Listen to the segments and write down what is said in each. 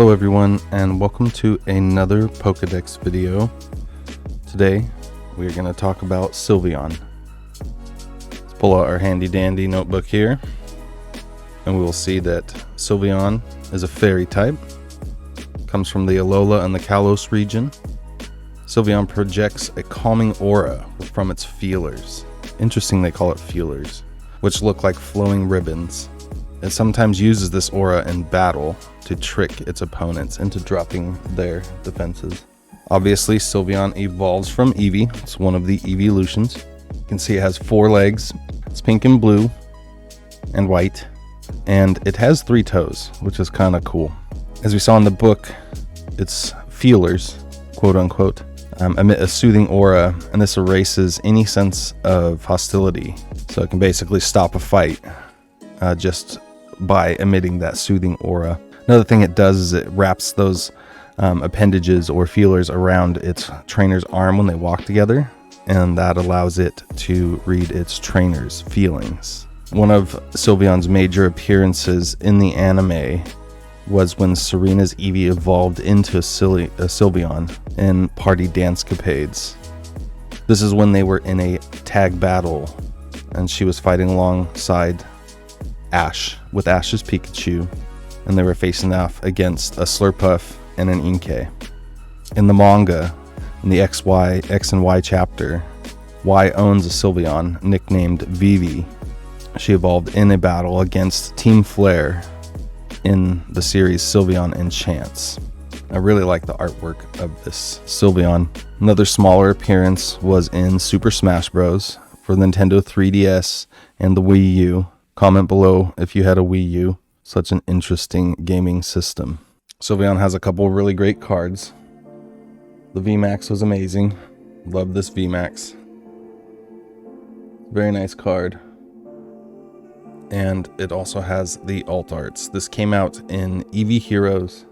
Hello everyone, and welcome to another Pokedex video. Today we're going to talk about Sylveon. Let's pull out our handy dandy notebook here, and we will see that Sylveon is a fairy type. Comes from the Alola and the Kalos region. Sylveon projects a calming aura from its feelers. Interesting they call it feelers, which look like flowing ribbons. It sometimes uses this aura in battle to trick its opponents into dropping their defenses. Obviously, Sylveon evolves from Eevee. It's one of the Eeveelutions. You can see it has 4 legs. It's pink and blue and white, and it has 3 toes, which is kind of cool. As we saw in the book, its feelers, quote unquote, emit a soothing aura, and this erases any sense of hostility. So it can basically stop a fight just by emitting that soothing aura. Another thing it does is it wraps those appendages or feelers around its trainer's arm when they walk together, and that allows it to read its trainer's feelings. One of Sylveon's major appearances in the anime was when Serena's Eevee evolved into a Sylveon in party dance-capades. This is when they were in a tag battle, and she was fighting alongside Ash with Ash's Pikachu, and they were facing off against a Slurpuff and an Inkay. In the manga, in the X and Y chapter, Y owns a Sylveon nicknamed Eevee. She evolved in a battle against Team Flare in the series Sylveon Enchants. I really like the artwork of this Sylveon. Another smaller appearance was in Super Smash Bros. For the Nintendo 3DS and the Wii U. Comment below if you had a Wii U. Such an interesting gaming system. Sylveon has a couple really great cards. The VMAX was amazing. Love this VMAX. Very nice card. And it also has the alt arts. This came out in Eevee Heroes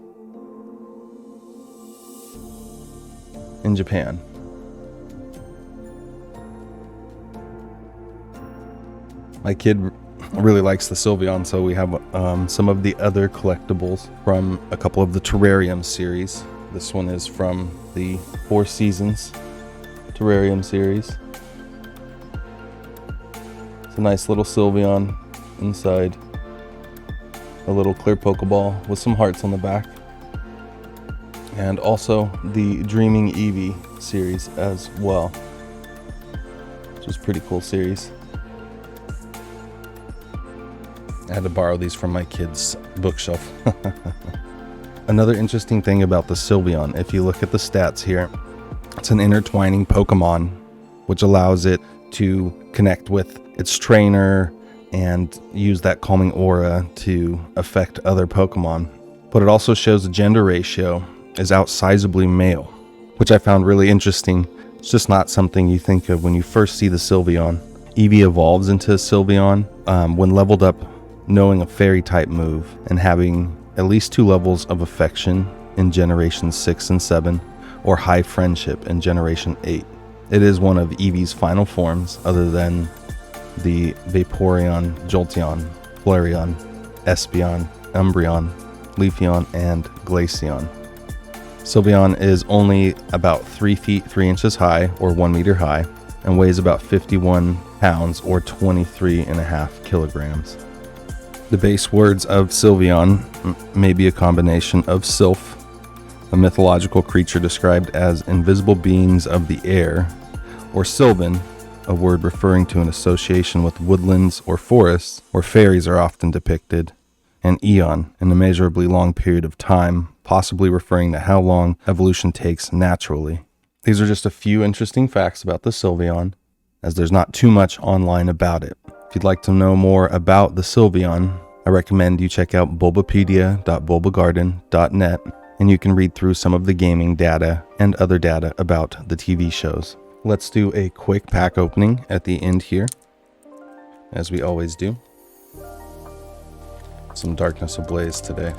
in Japan. My kid really likes the Sylveon, so we have some of the other collectibles from a couple of the Terrarium series. This one is from the 4 Seasons Terrarium series. It's a nice little Sylveon inside a little clear Pokeball with some hearts on the back. And also the Dreaming Eevee series as well, which is a pretty cool series. I had to borrow these from my kids' bookshelf. Another interesting thing about the Sylveon, if you look at the stats here, it's an intertwining Pokemon, which allows it to connect with its trainer and use that calming aura to affect other Pokemon. But it also shows the gender ratio is outsizably male, which I found really interesting. It's just not something you think of when you first see the Sylveon. Eevee evolves into a Sylveon when leveled up, knowing a fairy type move and having at least 2 levels of affection in generation 6 and 7, or high friendship in generation 8. It is one of Eevee's final forms other than the Vaporeon, Jolteon, Flareon, Espeon, Umbreon, Leafeon, and Glaceon. Sylveon is only about 3 feet 3 inches high, or 1 meter high, and weighs about 51 pounds or 23.5 kilograms. The base words of Sylveon may be a combination of Sylph, a mythological creature described as invisible beings of the air, or Sylvan, a word referring to an association with woodlands or forests where fairies are often depicted, and Eon, an immeasurably long period of time, possibly referring to how long evolution takes naturally. These are just a few interesting facts about the Sylveon, as there's not too much online about it. If you'd like to know more about the Sylveon, I recommend you check out bulbapedia.bulbagarden.net, and you can read through some of the gaming data and other data about the TV shows. Let's do a quick pack opening at the end here, as we always do. Some Darkness Ablaze today.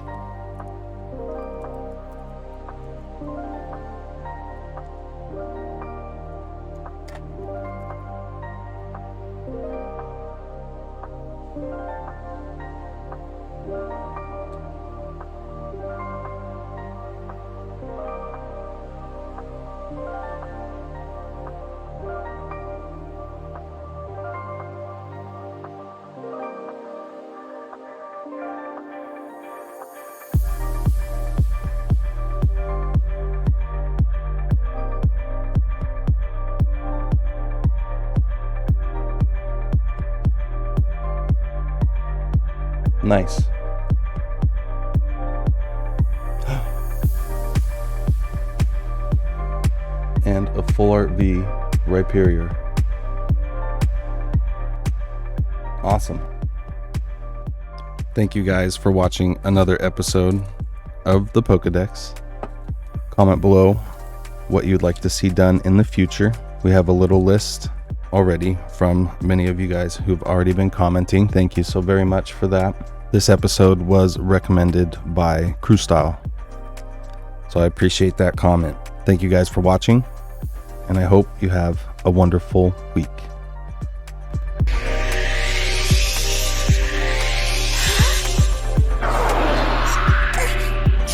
Nice. And a full art V Rhyperior. Awesome. Thank you guys for watching another episode of the Pokedex. Comment below what you'd like to see done in the future. We have a little list already from many of you guys who've already been commenting. Thank you so very much for that. This episode was recommended by Crew Style, so I appreciate that comment. Thank you guys for watching, and I hope you have a wonderful week.